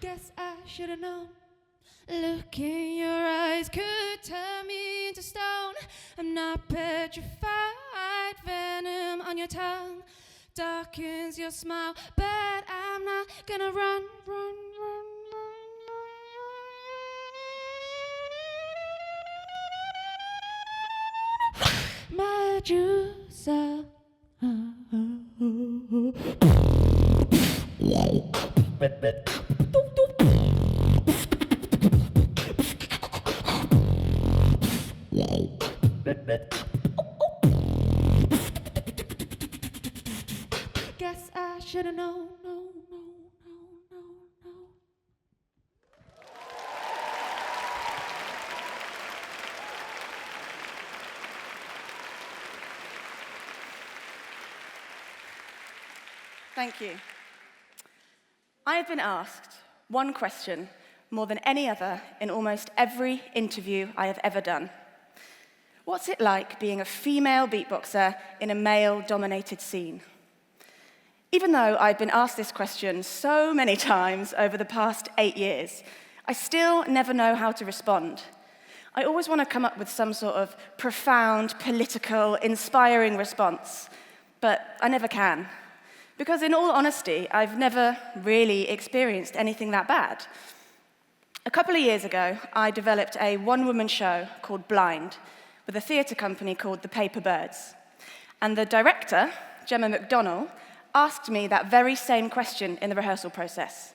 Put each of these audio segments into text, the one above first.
Guess I should have known. Look in your eyes could turn me into stone. I'm not petrified. Venom on your tongue darkens your smile, but I'm not gonna run. Medusa. Guess I should have known. No. Thank you. I have been asked one question more than any other in almost every interview I have ever done. What's it like being a female beatboxer in a male-dominated scene? Even though I've been asked this question so many times over the past 8 years, I still never know how to respond. I always want to come up with some sort of profound, political, inspiring response, but I never can. Because in all honesty, I've never really experienced anything that bad. A couple of years ago, I developed a one-woman show called Blind with a theatre company called the Paper Birds. And the director, Gemma McDonnell, asked me that very same question in the rehearsal process.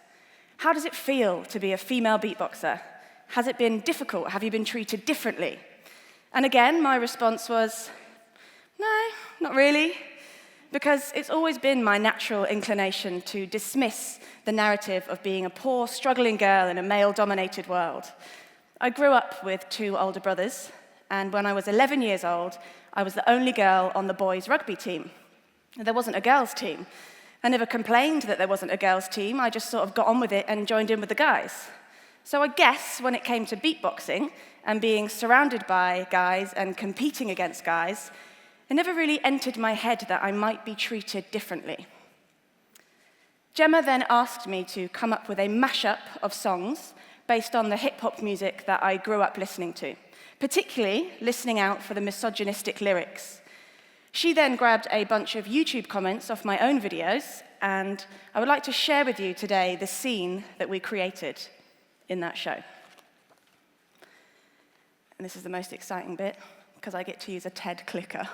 How does it feel to be a female beatboxer? Has it been difficult? Have you been treated differently? And again, my response was, no, not really. Because it's always been my natural inclination to dismiss the narrative of being a poor, struggling girl in a male-dominated world. I grew up with 2 older brothers, and when I was 11 years old, I was the only girl on the boys' rugby team. There wasn't a girls' team. I never complained that there wasn't a girls' team, I just sort of got on with it and joined in with the guys. So I guess when it came to beatboxing and being surrounded by guys and competing against guys, it never really entered my head that I might be treated differently. Gemma then asked me to come up with a mashup of songs based on the hip-hop music that I grew up listening to, particularly listening out for the misogynistic lyrics. She then grabbed a bunch of YouTube comments off my own videos, and I would like to share with you today the scene that we created in that show. And this is the most exciting bit, because I get to use a TED clicker.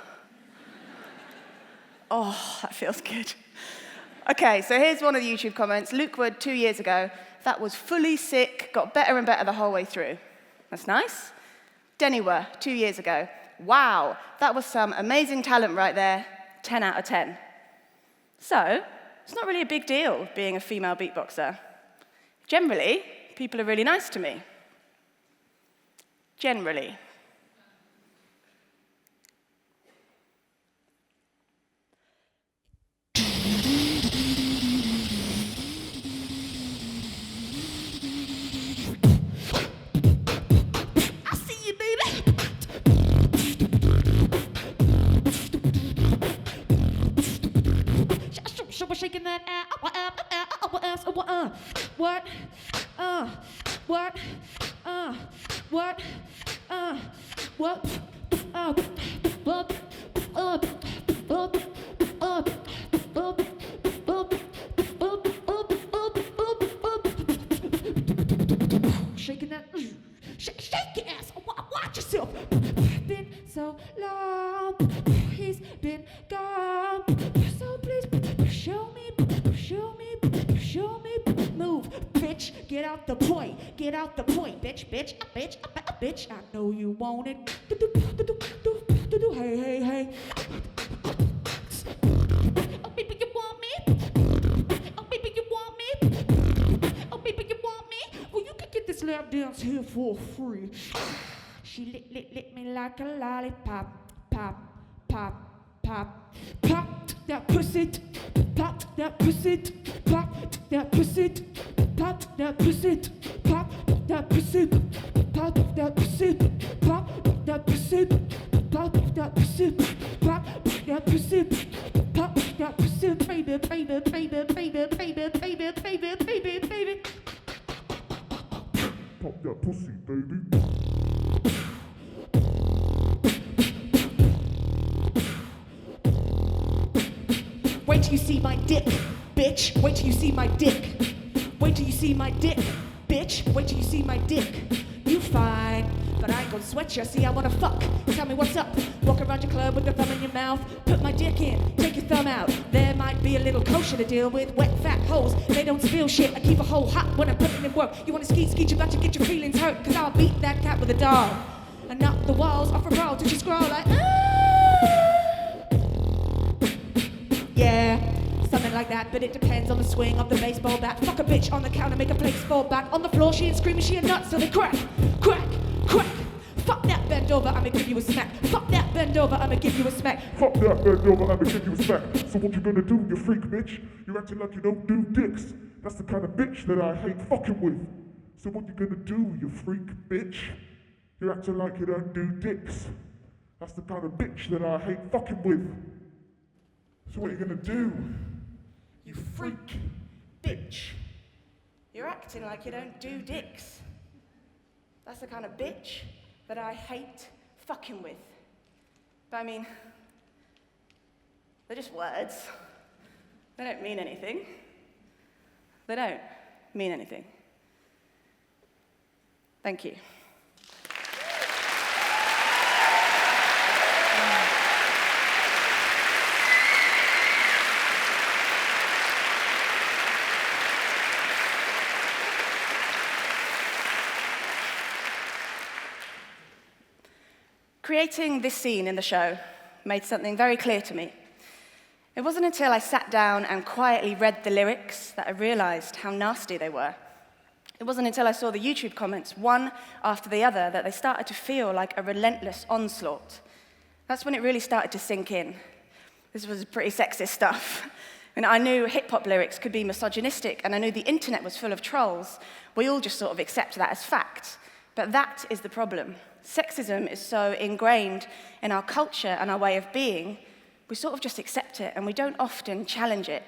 Oh, that feels good. Okay, so here's one of the YouTube comments. Luke Wood, 2 years ago, that was fully sick, got better and better the whole way through. That's nice. Deniwer, 2 years ago, wow, that was some amazing talent right there, 10 out of 10. So, it's not really a big deal being a female beatboxer. Generally, people are really nice to me. Generally. Shaking that ass, what, what, what, show me, move, bitch, get out the point, bitch, bitch, I know you want it, hey, oh baby you want me, oh baby you want me, oh baby you want me, well you can get this lap dance here for free, she lick me like a lollipop, pop, that pussy, pop that pussy, pop that pussy, pop that pussy, pop that pussy, pop that pussy, pop that pussy, pop that pussy, pop that pussy, pop that pussy, baby. Pop that pussy, baby. Wait till you see my dick, bitch. Wait till you see my dick. Wait till you see my dick, bitch. Wait till you see my dick. You fine, but I ain't gonna sweat ya. See, I wanna fuck. Tell me what's up. Walk around your club with your thumb in your mouth. Put my dick in, take your thumb out. There might be a little kosher to deal with. Wet, fat hoes, they don't spill shit. I keep a hole hot when I'm putting in work. You wanna skeet, you got to get your feelings hurt. Cause I'll beat that cat with a dog. And knock the walls off a roll till you scroll like, yeah, something like that, but it depends on the swing of the baseball bat. Fuck a bitch on the counter, make a place fall back. On the floor, she ain't screaming, she a nut, so they crack. Fuck that bend over, I'ma give you a smack. Fuck that bend over, I'ma give you a smack. Fuck that bend over, I'ma give you a smack. So what you gonna do, you freak bitch? You're acting like you don't do dicks. That's the kind of bitch that I hate fucking with. So what you gonna do, you freak bitch? You're acting like you don't do dicks. That's the kind of bitch that I hate fucking with. So what are you gonna do? You freak bitch. You're acting like you don't do dicks. That's the kind of bitch that I hate fucking with. But I mean, they're just words. They don't mean anything. They don't mean anything. Thank you. Creating this scene in the show made something very clear to me. It wasn't until I sat down and quietly read the lyrics that I realized how nasty they were. It wasn't until I saw the YouTube comments, one after the other, that they started to feel like a relentless onslaught. That's when it really started to sink in. This was pretty sexist stuff. And I knew hip-hop lyrics could be misogynistic, and I knew the internet was full of trolls. We all just sort of accept that as fact. But that is the problem. Sexism is so ingrained in our culture and our way of being, we sort of just accept it and we don't often challenge it.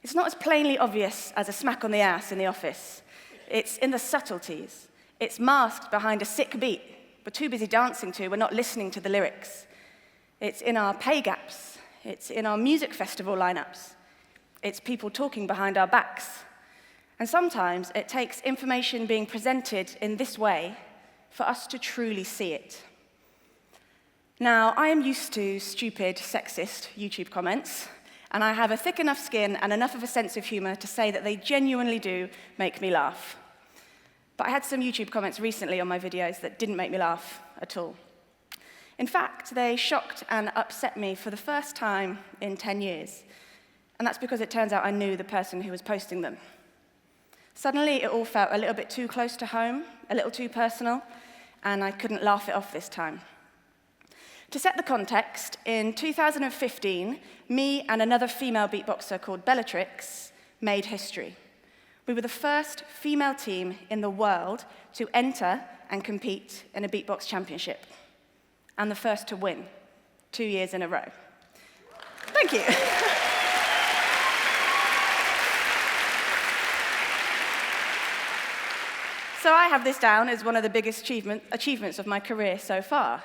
It's not as plainly obvious as a smack on the ass in the office. It's in the subtleties. It's masked behind a sick beat. We're too busy dancing to, we're not listening to the lyrics. It's in our pay gaps. It's in our music festival lineups. It's people talking behind our backs. And sometimes it takes information being presented in this way for us to truly see it. Now, I am used to stupid, sexist YouTube comments, and I have a thick enough skin and enough of a sense of humor to say that they genuinely do make me laugh. But I had some YouTube comments recently on my videos that didn't make me laugh at all. In fact, they shocked and upset me for the first time in 10 years. And that's because it turns out I knew the person who was posting them. Suddenly, it all felt a little bit too close to home, a little too personal, and I couldn't laugh it off this time. To set the context, in 2015, me and another female beatboxer called Bellatrix made history. We were the first female team in the world to enter and compete in a beatbox championship, and the first to win 2 years in a row. Thank you. So I have this down as one of the biggest achievements of my career so far.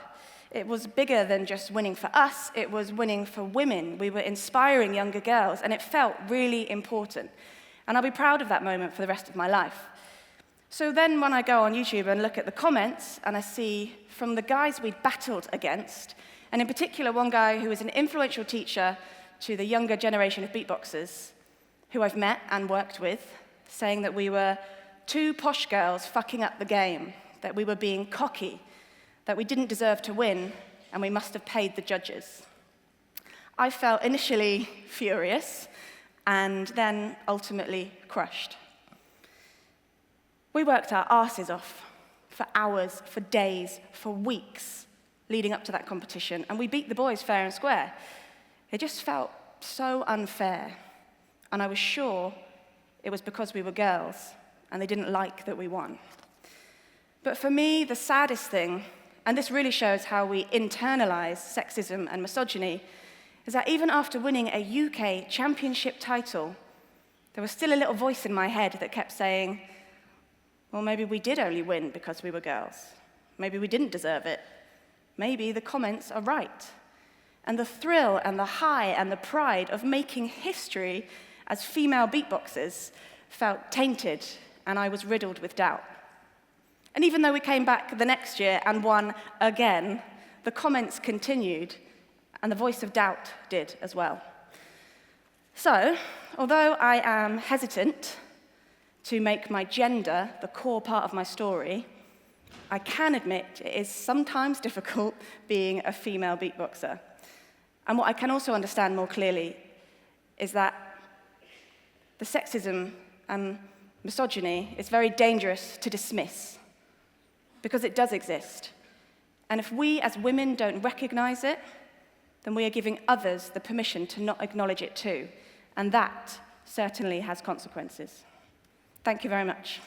It was bigger than just winning for us, it was winning for women. We were inspiring younger girls, and it felt really important. And I'll be proud of that moment for the rest of my life. So then when I go on YouTube and look at the comments, and I see from the guys we'd battled against, and in particular one guy who was an influential teacher to the younger generation of beatboxers, who I've met and worked with, saying that we were two posh girls fucking up the game, that we were being cocky, that we didn't deserve to win, and we must have paid the judges. I felt initially furious, and then ultimately crushed. We worked our asses off for hours, for days, for weeks leading up to that competition, and we beat the boys fair and square. It just felt so unfair, and I was sure it was because we were girls, and they didn't like that we won. But for me, the saddest thing, and this really shows how we internalize sexism and misogyny, is that even after winning a UK championship title, there was still a little voice in my head that kept saying, well, maybe we did only win because we were girls. Maybe we didn't deserve it. Maybe the comments are right. And the thrill and the high and the pride of making history as female beatboxers felt tainted, and I was riddled with doubt. And even though we came back the next year and won again, the comments continued, and the voice of doubt did as well. So, although I am hesitant to make my gender the core part of my story, I can admit it is sometimes difficult being a female beatboxer. And what I can also understand more clearly is that the sexism and misogyny is very dangerous to dismiss, because it does exist. And if we as women don't recognize it, then we are giving others the permission to not acknowledge it too. And that certainly has consequences. Thank you very much.